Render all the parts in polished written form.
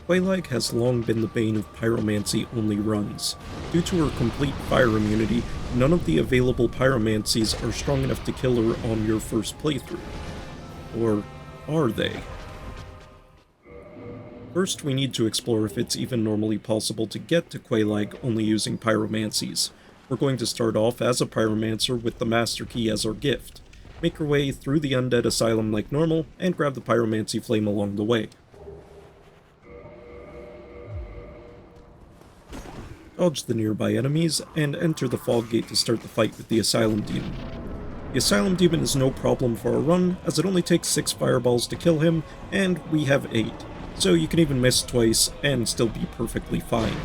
Quelaag has long been the bane of pyromancy only runs. Due to her complete fire immunity, none of the available pyromancies are strong enough to kill her on your first playthrough. Or are they? First, we need to explore if it's even normally possible to get to Quelaag only using pyromancies. We're going to start off as a pyromancer with the master key as our gift. Make our way through the undead asylum like normal, and grab the pyromancy flame along the way. Dodge the nearby enemies, and enter the fog gate to start the fight with the asylum demon. The asylum demon is no problem for a run, as it only takes 6 fireballs to kill him, and we have 8, so you can even miss twice and still be perfectly fine.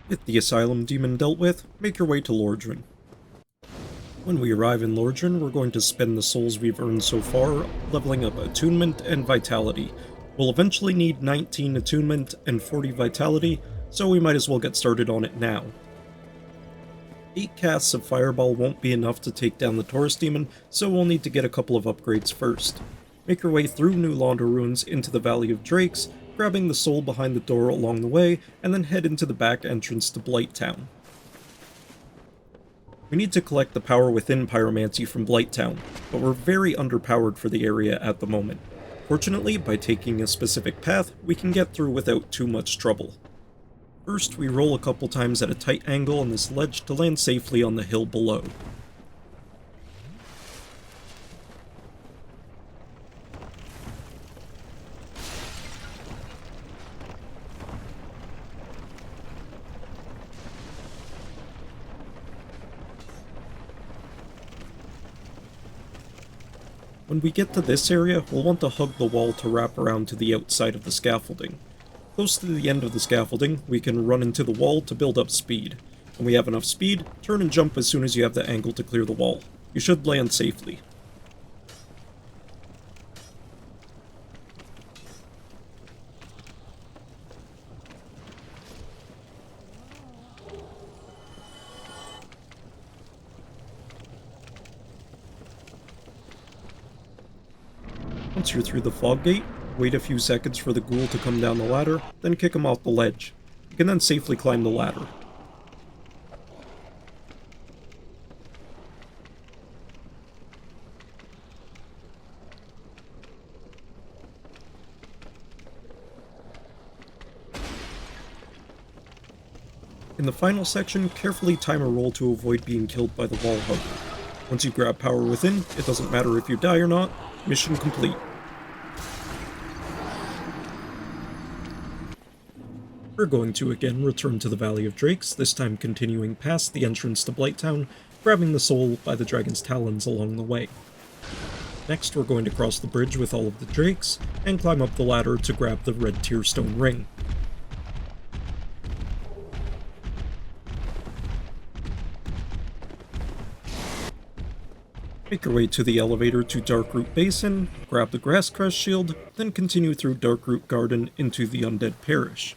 With the asylum demon dealt with, make your way to Lordran. When we arrive in Lordran, we're going to spend the souls we've earned so far, leveling up attunement and vitality. We'll eventually need 19 attunement and 40 vitality, so we might as well get started on it now. 8 casts of Fireball won't be enough to take down the Taurus Demon, so we'll need to get a couple of upgrades first. Make your way through New Launder Ruins into the Valley of Drakes, grabbing the soul behind the door along the way, and then head into the back entrance to Blighttown. We need to collect the power within Pyromancy from Blighttown, but we're very underpowered for the area at the moment. Fortunately, by taking a specific path, we can get through without too much trouble. First, we roll a couple times at a tight angle on this ledge to land safely on the hill below. When we get to this area, we'll want to hug the wall to wrap around to the outside of the scaffolding. Close to the end of the scaffolding, we can run into the wall to build up speed. When we have enough speed, turn and jump as soon as you have the angle to clear the wall. You should land safely. Once you're through the fog gate, wait a few seconds for the ghoul to come down the ladder, then kick him off the ledge. You can then safely climb the ladder. In the final section, carefully time a roll to avoid being killed by the wall hugger. Once you grab power within, it doesn't matter if you die or not, mission complete. We're going to again return to the Valley of Drakes, this time continuing past the entrance to Blighttown, grabbing the soul by the dragon's talons along the way. Next, we're going to cross the bridge with all of the drakes, and climb up the ladder to grab the red tearstone ring. Make your way to the elevator to Darkroot Basin, grab the Grasscrest Shield, then continue through Darkroot Garden into the Undead Parish.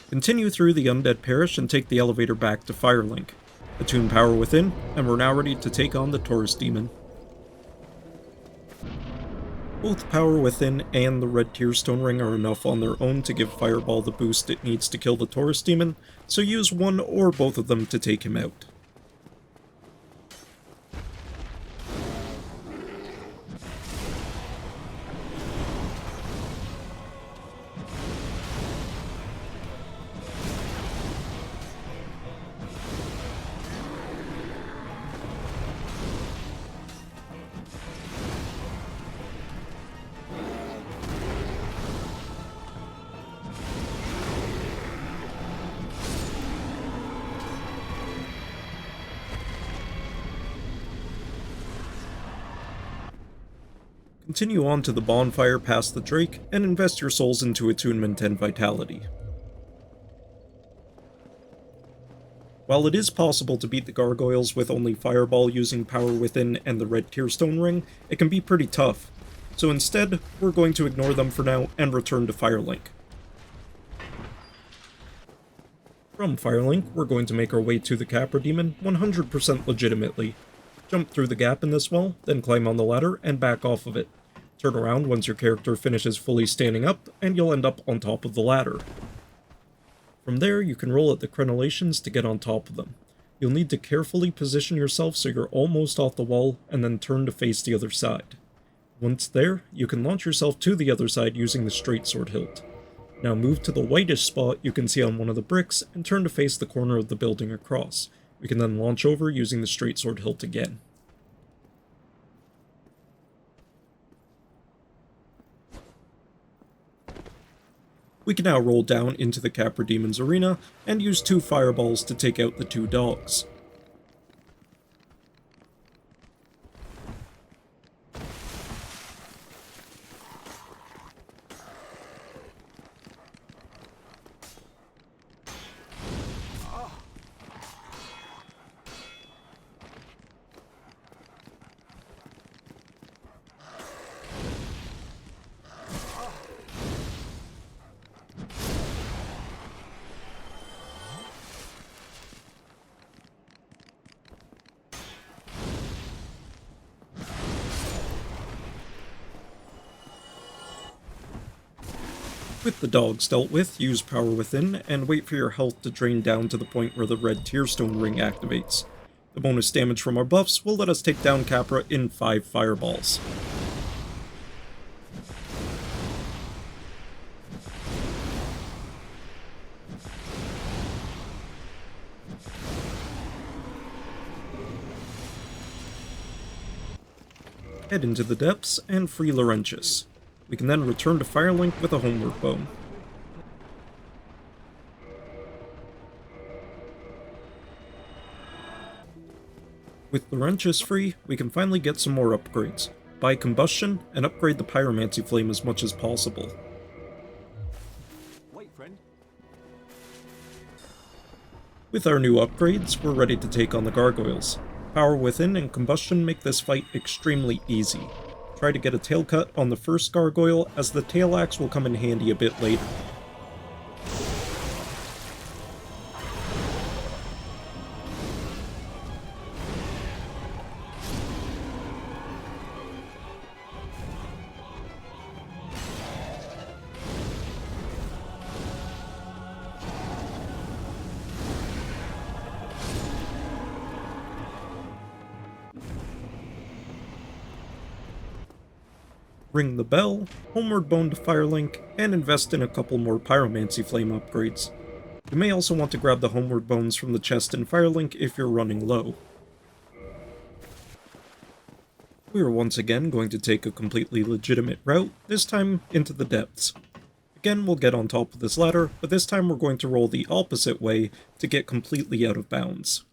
Continue through the Undead Parish and take the elevator back to Firelink. Attune power within, and we're now ready to take on the Taurus Demon. Both power within and the red tearstone ring are enough on their own to give Fireball the boost it needs to kill the Taurus Demon, so use one or both of them to take him out. Continue on to the bonfire past the Drake, and invest your souls into attunement and vitality. While it is possible to beat the gargoyles with only Fireball using Power Within and the red Tearstone Ring, it can be pretty tough. So instead, we're going to ignore them for now and return to Firelink. From Firelink, we're going to make our way to the Capra Demon 100% legitimately. Jump through the gap in this wall, then climb on the ladder and back off of it. Turn around once your character finishes fully standing up, and you'll end up on top of the ladder. From there, you can roll at the crenellations to get on top of them. You'll need to carefully position yourself so you're almost off the wall, and then turn to face the other side. Once there, you can launch yourself to the other side using the straight sword hilt. Now move to the whitish spot you can see on one of the bricks, and turn to face the corner of the building across. We can then launch over using the straight sword hilt again. We can now roll down into the Capra Demon's arena, and use 2 fireballs to take out the 2 dogs. With the dogs dealt with, use Power Within, and wait for your health to drain down to the point where the red Tearstone Ring activates. The bonus damage from our buffs will let us take down Capra in 5 fireballs. Head into the depths and free Laurentius. We can then return to Firelink with a homeward bone. With Laurentius free, we can finally get some more upgrades. Buy Combustion, and upgrade the Pyromancy Flame as much as possible. Wait, friend. With our new upgrades, we're ready to take on the gargoyles. Power Within and Combustion make this fight extremely easy. Try to get a tail cut on the first gargoyle, as the tail axe will come in handy a bit later. Ring the bell, homeward bone to Firelink, and invest in a couple more Pyromancy Flame upgrades. You may also want to grab the homeward bones from the chest in Firelink if you're running low. We are once again going to take a completely legitimate route, this time into the depths. Again, we'll get on top of this ladder, but this time we're going to roll the opposite way to get completely out of bounds.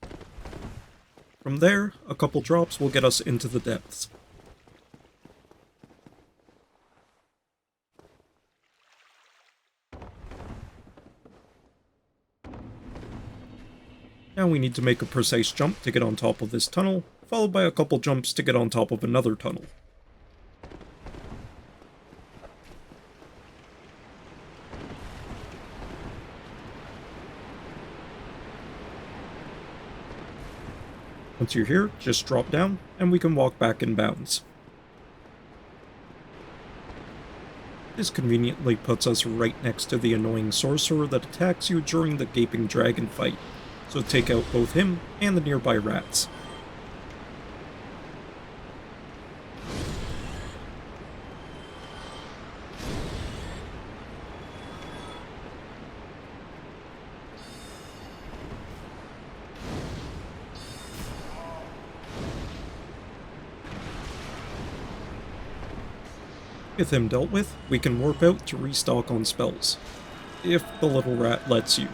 From there, a couple drops will get us into the depths. Now we need to make a precise jump to get on top of this tunnel, followed by a couple jumps to get on top of another tunnel. Once you're here, just drop down, and we can walk back in bounds. This conveniently puts us right next to the annoying sorcerer that attacks you during the Gaping Dragon fight, so take out both him and the nearby rats. With him dealt with, we can warp out to restock on spells, if the little rat lets you.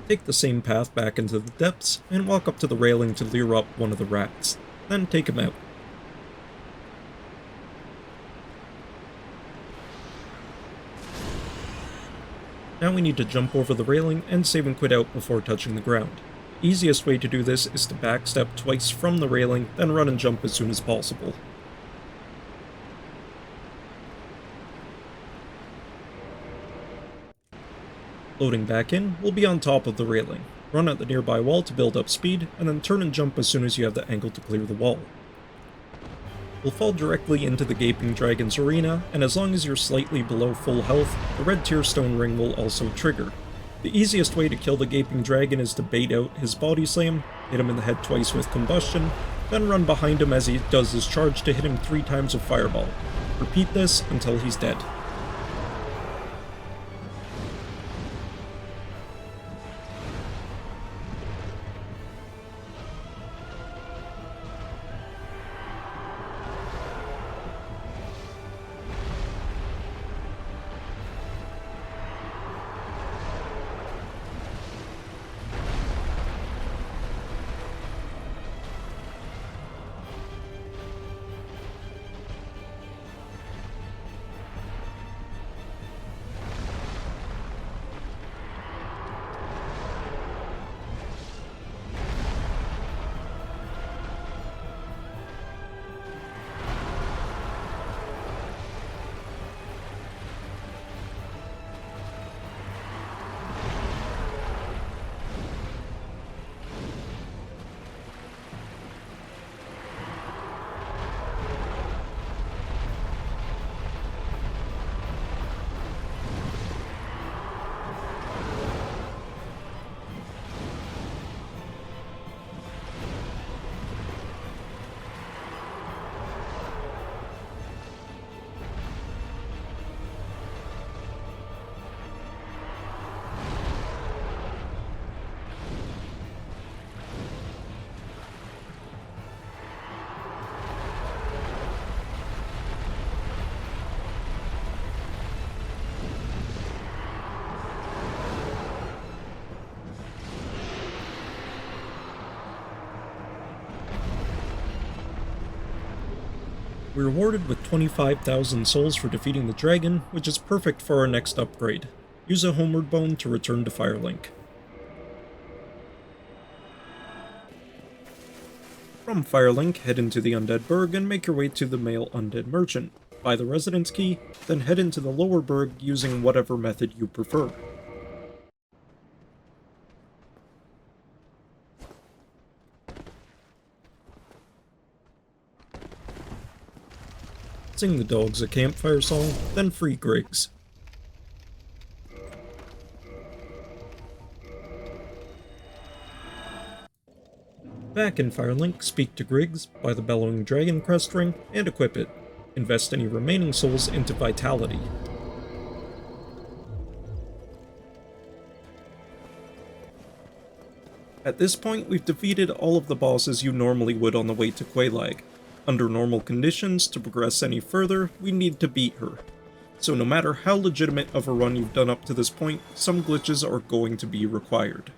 Take the same path back into the depths, and walk up to the railing to lure up one of the rats, then take him out. Now we need to jump over the railing and save and quit out before touching the ground. Easiest way to do this is to backstep twice from the railing, then run and jump as soon as possible. Loading back in, we'll be on top of the railing. Run at the nearby wall to build up speed, and then turn and jump as soon as you have the angle to clear the wall. We'll fall directly into the Gaping Dragon's arena, and as long as you're slightly below full health, the red Tearstone ring will also trigger. The easiest way to kill the Gaping Dragon is to bait out his body slam, hit him in the head twice with combustion, then run behind him as he does his charge to hit him 3 times with fireball. Repeat this until he's dead. We're rewarded with 25,000 souls for defeating the dragon, which is perfect for our next upgrade. Use a homeward bone to return to Firelink. From Firelink, head into the Undead Burg and make your way to the male Undead Merchant. Buy the Residence Key, then head into the Lower Burg using whatever method you prefer. Sing the dogs a campfire song, then free Griggs. Back in Firelink, speak to Griggs, buy the Bellowing Dragon crest ring, and equip it. Invest any remaining souls into Vitality. At this point, we've defeated all of the bosses you normally would on the way to Quelaag. Under normal conditions, to progress any further, we need to beat her. So no matter how legitimate of a run you've done up to this point, some glitches are going to be required.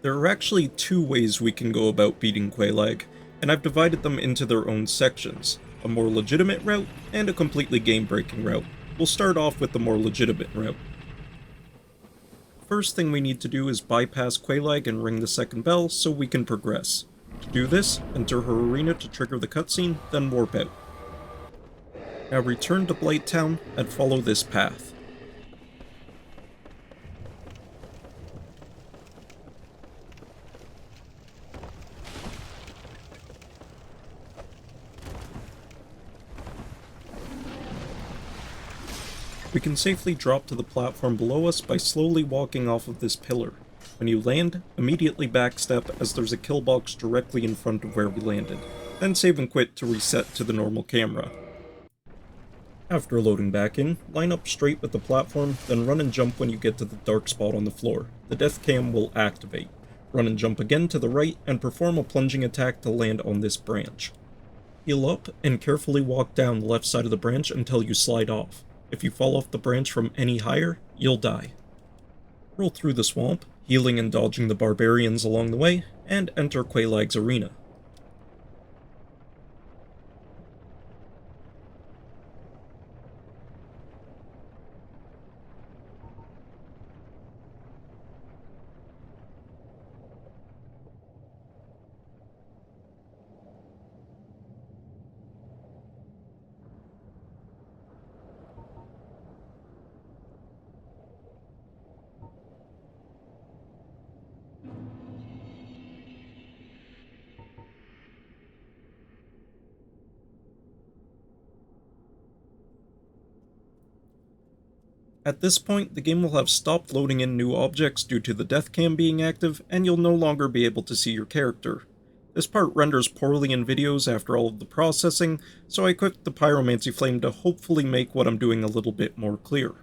There are actually 2 ways we can go about beating Quelaag, and I've divided them into their own sections, a more legitimate route and a completely game-breaking route. We'll start off with the more legitimate route. First thing we need to do is bypass Quelaag and ring the second bell so we can progress. To do this, enter her arena to trigger the cutscene, then warp out. Now return to Blighttown and follow this path. We can safely drop to the platform below us by slowly walking off of this pillar. When you land, immediately backstep as there's a kill box directly in front of where we landed, then save and quit to reset to the normal camera. After loading back in, line up straight with the platform, then run and jump when you get to the dark spot on the floor. The death cam will activate. Run and jump again to the right and perform a plunging attack to land on this branch. Heal up and carefully walk down the left side of the branch until you slide off. If you fall off the branch from any higher, you'll die. Roll through the swamp, healing and dodging the barbarians along the way, and enter Quelaag's arena. At this point, the game will have stopped loading in new objects due to the death cam being active, and you'll no longer be able to see your character. This part renders poorly in videos after all of the processing, so I equipped the Pyromancy flame to hopefully make what I'm doing a little bit more clear.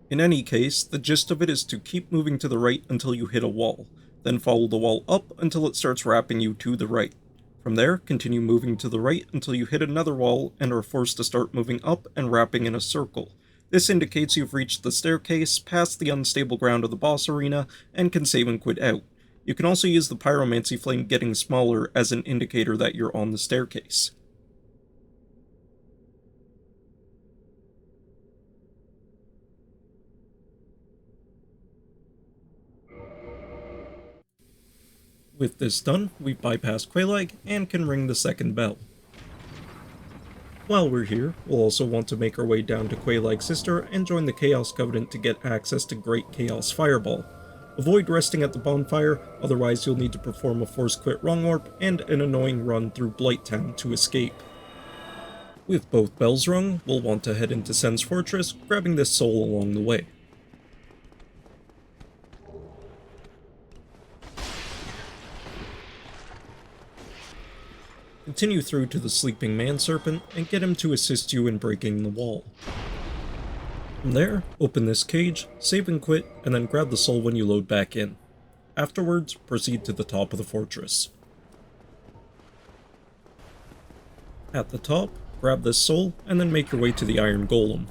In any case, the gist of it is to keep moving to the right until you hit a wall, then follow the wall up until it starts wrapping you to the right. From there, continue moving to the right until you hit another wall and are forced to start moving up and wrapping in a circle. This indicates you've reached the staircase, past the unstable ground of the boss arena, and can save and quit out. You can also use the Pyromancy flame getting smaller as an indicator that you're on the staircase. With this done, we've bypassed Quelaag and can ring the second bell. While we're here, we'll also want to make our way down to Quelaag's sister and join the Chaos Covenant to get access to Great Chaos Fireball. Avoid resting at the bonfire, otherwise you'll need to perform a force quit wrong warp and an annoying run through Blighttown to escape. With both bells rung, we'll want to head into Sen's Fortress, grabbing this soul along the way. Continue through to the Sleeping Man Serpent and get him to assist you in breaking the wall. From there, open this cage, save and quit, and then grab the soul when you load back in. Afterwards, proceed to the top of the fortress. At the top, grab this soul, and then make your way to the Iron Golem.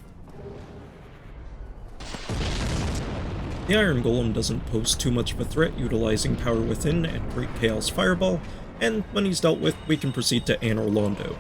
The Iron Golem doesn't pose too much of a threat utilizing Power Within and Great Chaos Fireball, and when he's dealt with, we can proceed to Anor Londo.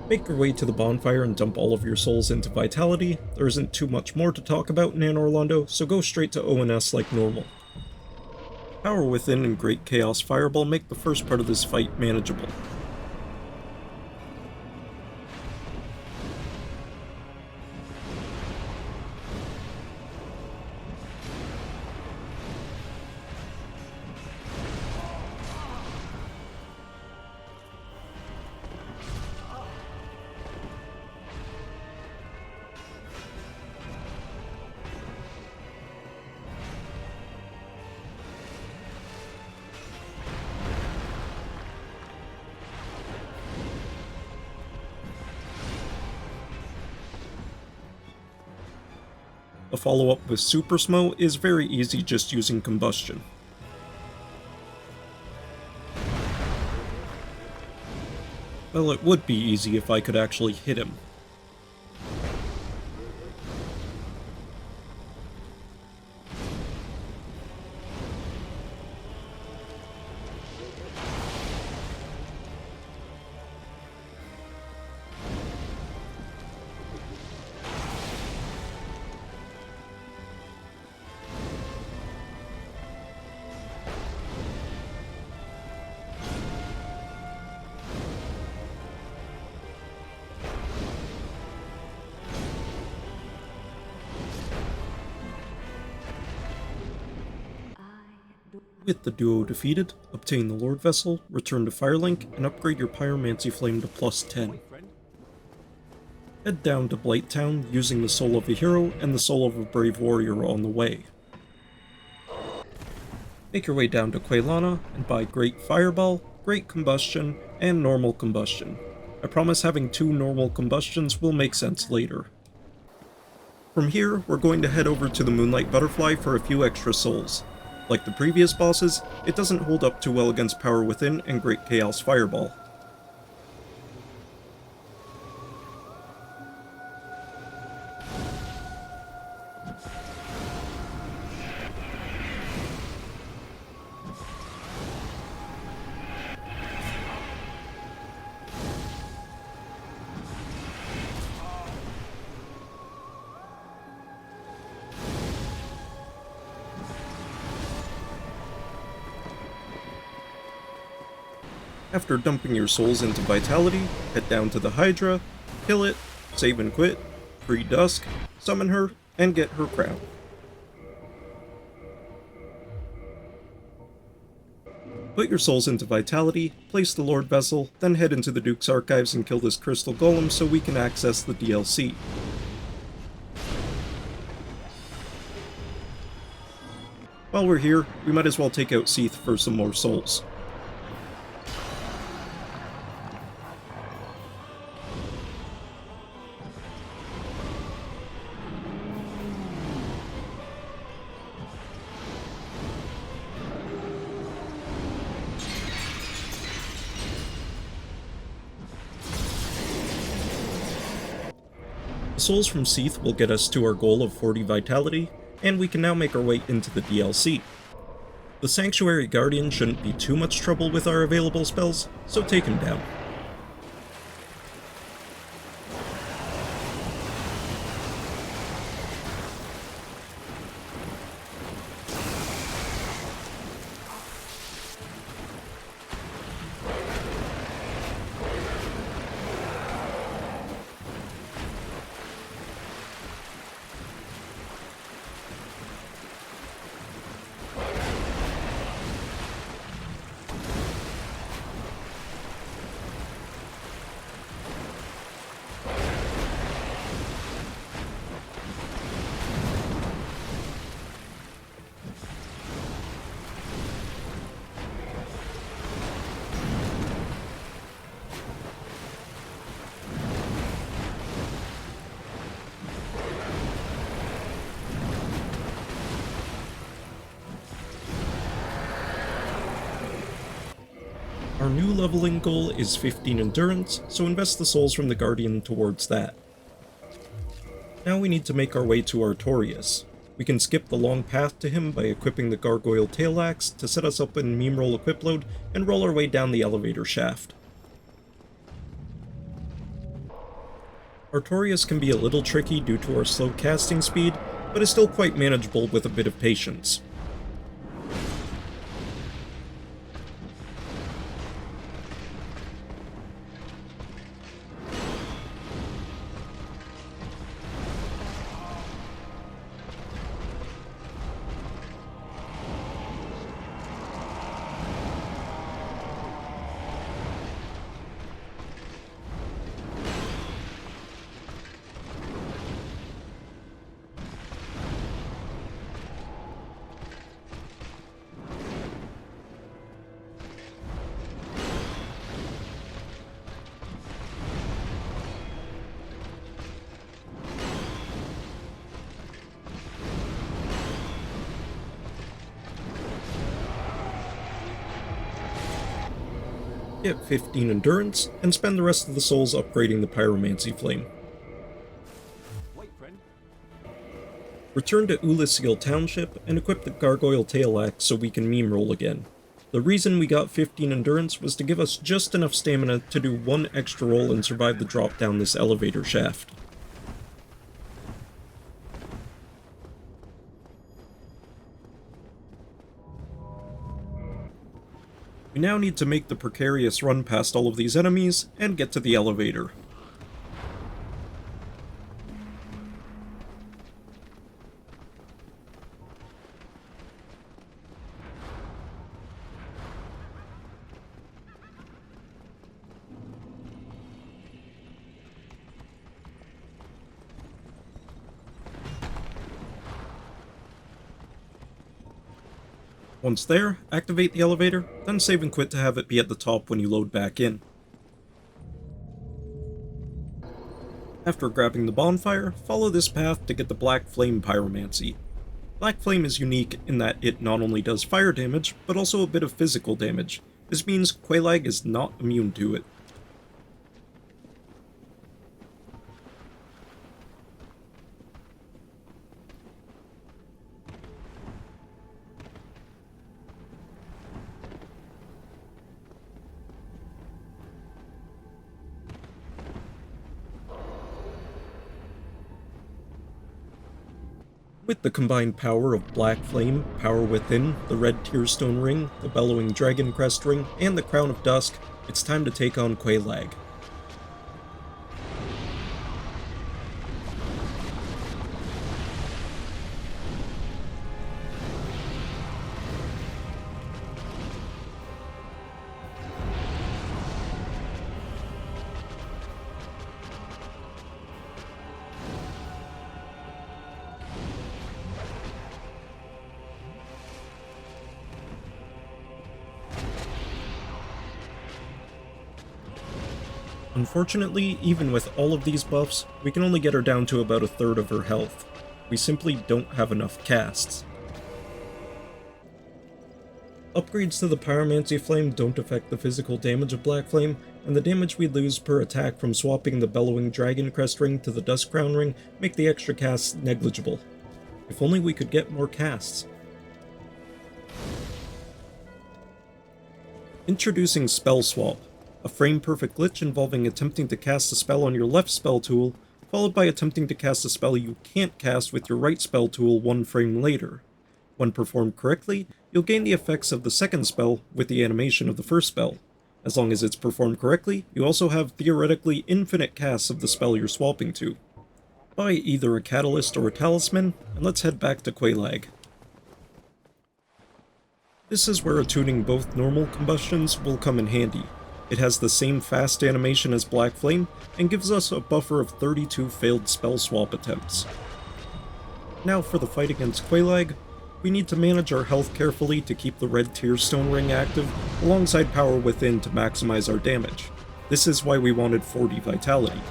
Make your way to the bonfire and dump all of your souls into Vitality. There isn't too much more to talk about in Anor Londo, so go straight to ONS like normal. Power Within and Great Chaos Fireball make the first part of this fight manageable. A follow-up with Super Smo is very easy just using Combustion. Well, it would be easy if I could actually hit him. With the duo defeated, obtain the Lord Vessel, return to Firelink, and upgrade your Pyromancy Flame to +10. Head down to Blighttown using the Soul of a Hero and the Soul of a Brave Warrior on the way. Make your way down to Quelaag and buy Great Fireball, Great Combustion, and Normal Combustion. I promise having 2 normal combustions will make sense later. From here, we're going to head over to the Moonlight Butterfly for a few extra souls. Like the previous bosses, it doesn't hold up too well against Power Within and Great Chaos Fireball. After dumping your souls into Vitality, head down to the Hydra, kill it, save and quit, free Dusk, summon her, and get her crown. Put your souls into Vitality, place the Lord Vessel, then head into the Duke's Archives and kill this Crystal Golem so we can access the DLC. While we're here, we might as well take out Seath for some more souls. The souls from Seath will get us to our goal of 40 Vitality, and we can now make our way into the DLC. The Sanctuary Guardian shouldn't be too much trouble with our available spells, so take him down. Our new leveling goal is 15 Endurance, so invest the souls from the Guardian towards that. Now we need to make our way to Artorias. We can skip the long path to him by equipping the Gargoyle Tail Axe to set us up in meme roll equip load and roll our way down the elevator shaft. Artorias can be a little tricky due to our slow casting speed, but is still quite manageable with a bit of patience. Get 15 Endurance, and spend the rest of the souls upgrading the Pyromancy Flame. Return to Ulysseal Township and equip the Gargoyle Tail Axe so we can meme roll again. The reason we got 15 Endurance was to give us just enough stamina to do one extra roll and survive the drop down this elevator shaft. We now need to make the precarious run past all of these enemies and get to the elevator. Once there, activate the elevator, then save and quit to have it be at the top when you load back in. After grabbing the bonfire, follow this path to get the Black Flame Pyromancy. Black Flame is unique in that it not only does fire damage, but also a bit of physical damage. This means Quelaag is not immune to it. With the combined power of Black Flame, Power Within, the Red Tearstone Ring, the Bellowing Dragon Crest Ring, and the Crown of Dusk, It's time to take on Quelaag. Unfortunately, even with all of these buffs, we can only get her down to about a third of her health. We simply don't have enough casts. Upgrades to the Pyromancy Flame don't affect the physical damage of Black Flame, and the damage we lose per attack from swapping the Bellowing Dragon Crest ring to the Dust Crown ring make the extra casts negligible. If only we could get more casts. Introducing Spell Swap, a frame-perfect glitch involving attempting to cast a spell on your left spell tool, followed by attempting to cast a spell you can't cast with your right spell tool one frame later. When performed correctly, you'll gain the effects of the second spell with the animation of the first spell. As long as it's performed correctly, you also have theoretically infinite casts of the spell you're swapping to. Buy either a Catalyst or a Talisman, and let's head back to Quelaag. This is where attuning both normal combustions will come in handy. It has the same fast animation as Black Flame, and gives us a buffer of 32 failed spell swap attempts. Now for the fight against Quelaag, we need to manage our health carefully to keep the red Tearstone ring active, alongside Power Within to maximize our damage. This is why we wanted 40 Vitality.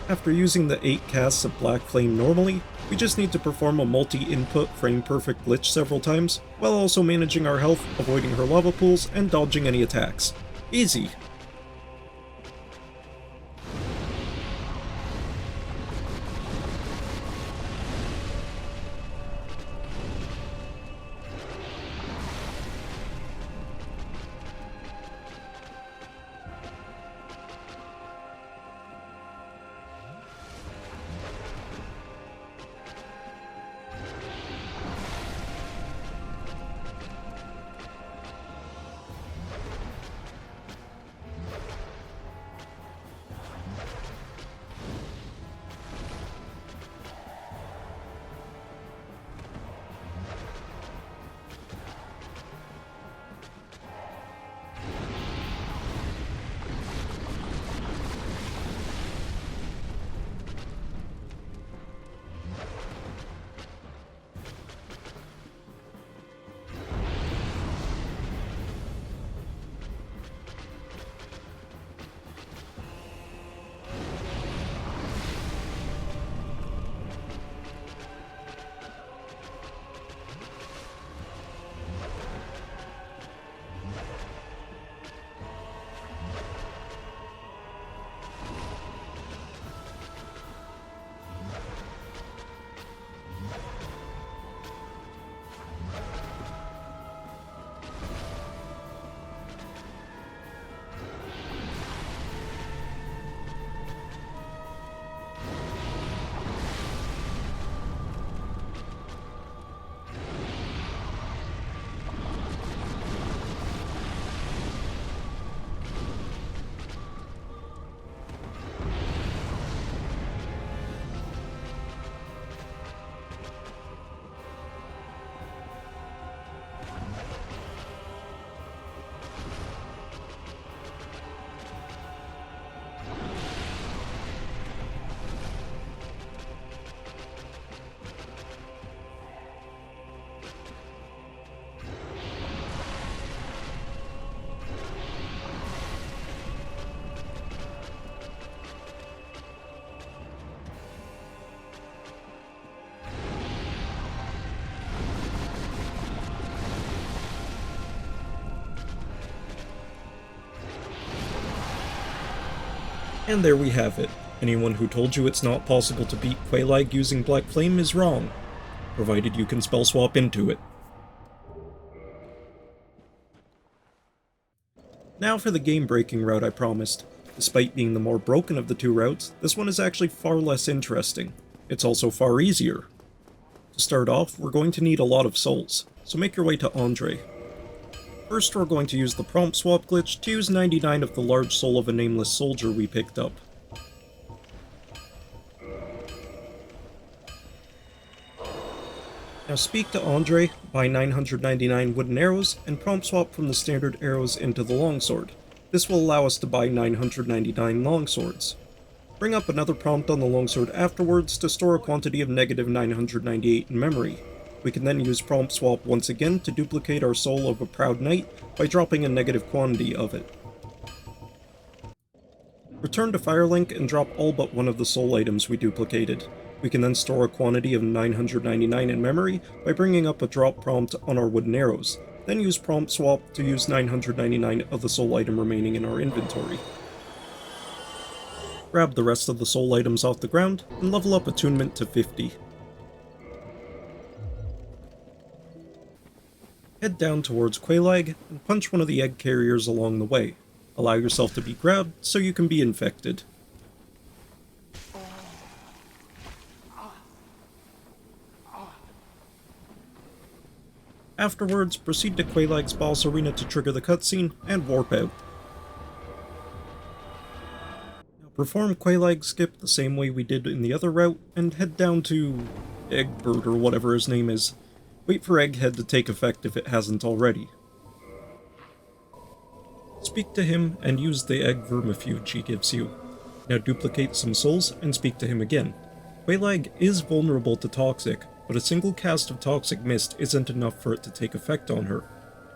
After using the 8 casts of Black Flame normally, we just need to perform a multi-input frame-perfect glitch several times, while also managing our health, avoiding her lava pools, and dodging any attacks. Easy! And there we have it. Anyone who told you it's not possible to beat Quelaag using Black Flame is wrong, provided you can spell swap into it. Now for the game-breaking route I promised. Despite being the more broken of the two routes, this one is actually far less interesting. It's also far easier. To start off, we're going to need a lot of souls, so make your way to Andre. First, we're going to use the prompt swap glitch to use 99 of the large soul of a nameless soldier we picked up. Now speak to Andre, buy 999 wooden arrows, and prompt swap from the standard arrows into the longsword. This will allow us to buy 999 longswords. Bring up another prompt on the longsword afterwards to store a quantity of negative 998 in memory. We can then use prompt swap once again to duplicate our soul of a proud knight by dropping a negative quantity of it. Return to Firelink and drop all but one of the soul items we duplicated. We can then store a quantity of 999 in memory by bringing up a drop prompt on our wooden arrows, then use prompt swap to use 999 of the soul item remaining in our inventory. Grab the rest of the soul items off the ground and level up attunement to 50. Head down towards Quelaag and punch one of the egg carriers along the way. Allow yourself to be grabbed so you can be infected. Afterwards, proceed to Quelaag's boss arena to trigger the cutscene and warp out. Now perform Quelaag skip the same way we did in the other route and head down to Eggbird or whatever his name is. Wait for Egghead to take effect if it hasn't already. Speak to him and use the egg vermifuge he gives you. Now duplicate some souls and speak to him again. Quelaag is vulnerable to toxic, but a single cast of Toxic Mist isn't enough for it to take effect on her.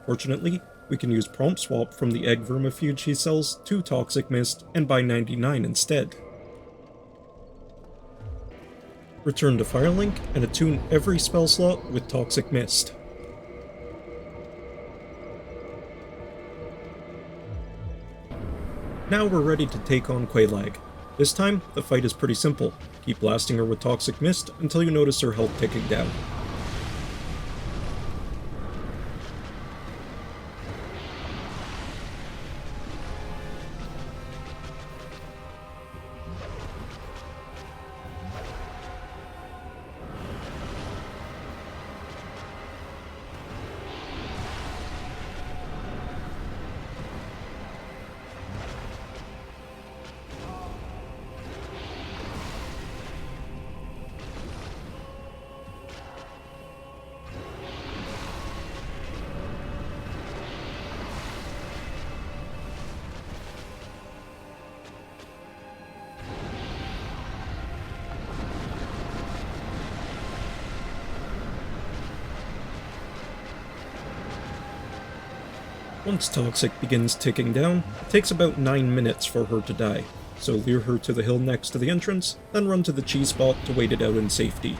Fortunately, we can use prompt swap from the egg vermifuge he sells to Toxic Mist and buy 99 instead. Return to Firelink and attune every spell slot with Toxic Mist. Now we're ready to take on Quelaag. This time, the fight is pretty simple. Keep blasting her with Toxic Mist until you notice her health ticking down. Once Toxic begins ticking down, it takes about 9 minutes for her to die, so lure her to the hill next to the entrance, then run to the cheese spot to wait it out in safety.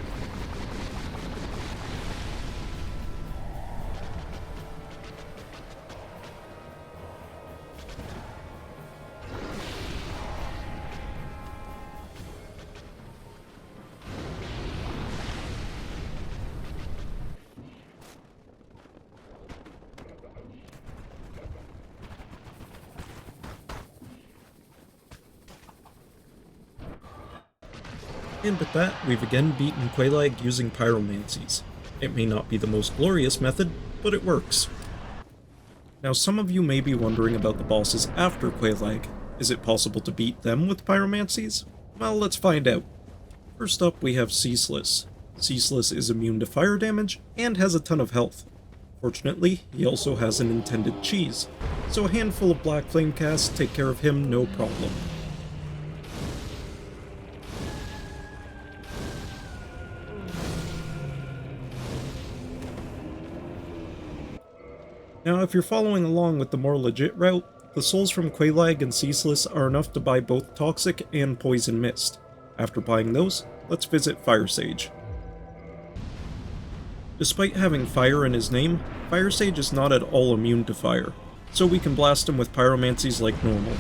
And with that, we've again beaten Quelaag using pyromancies. It may not be the most glorious method, but it works. Now some of you may be wondering about the bosses after Quelaag. Is it possible to beat them with pyromancies? Well, let's find out. First up we have Ceaseless. Ceaseless is immune to fire damage and has a ton of health. Fortunately, he also has an intended cheese, so a handful of Black Flame casts take care of him no problem. Now if you're following along with the more legit route, the souls from Quelaag and Ceaseless are enough to buy both Toxic and Poison Mist. After buying those, let's visit Fire Sage. Despite having fire in his name, Fire Sage is not at all immune to fire, so we can blast him with pyromancies like normal.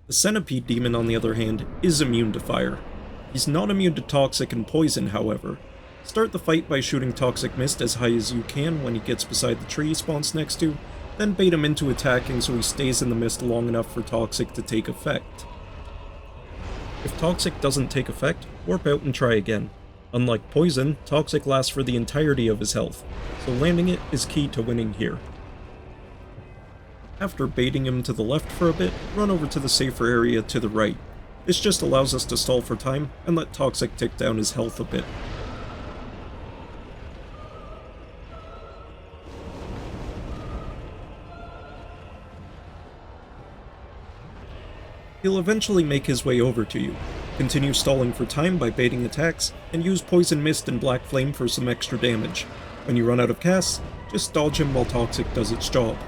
The Centipede Demon, on the other hand, is immune to fire. He's not immune to Toxic and Poison, however. Start the fight by shooting Toxic Mist as high as you can when he gets beside the tree he spawns next to, then bait him into attacking so he stays in the mist long enough for Toxic to take effect. If Toxic doesn't take effect, warp out and try again. Unlike Poison, Toxic lasts for the entirety of his health, so landing it is key to winning here. After baiting him to the left for a bit, run over to the safer area to the right. This just allows us to stall for time and let Toxic tick down his health a bit. He'll eventually make his way over to you. Continue stalling for time by baiting attacks, and use Poison Mist and Black Flame for some extra damage. When you run out of casts, just dodge him while Toxic does its job.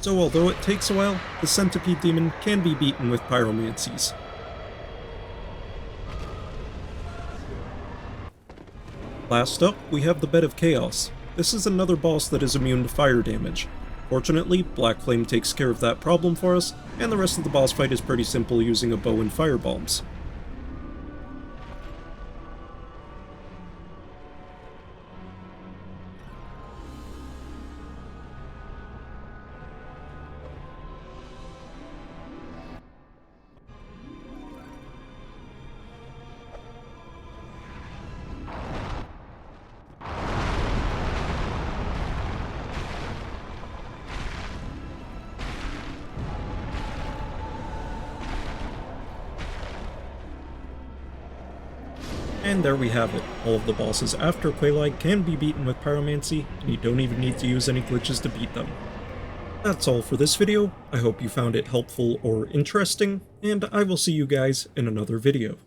So although it takes a while, the Centipede Demon can be beaten with Pyromancies. Last up, we have the Bed of Chaos. This is another boss that is immune to fire damage. Fortunately, Black Flame takes care of that problem for us, and the rest of the boss fight is pretty simple using a bow and firebombs. And there we have it. All of the bosses after Quelaag can be beaten with Pyromancy, and you don't even need to use any glitches to beat them. That's all for this video. I hope you found it helpful or interesting, and I will see you guys in another video.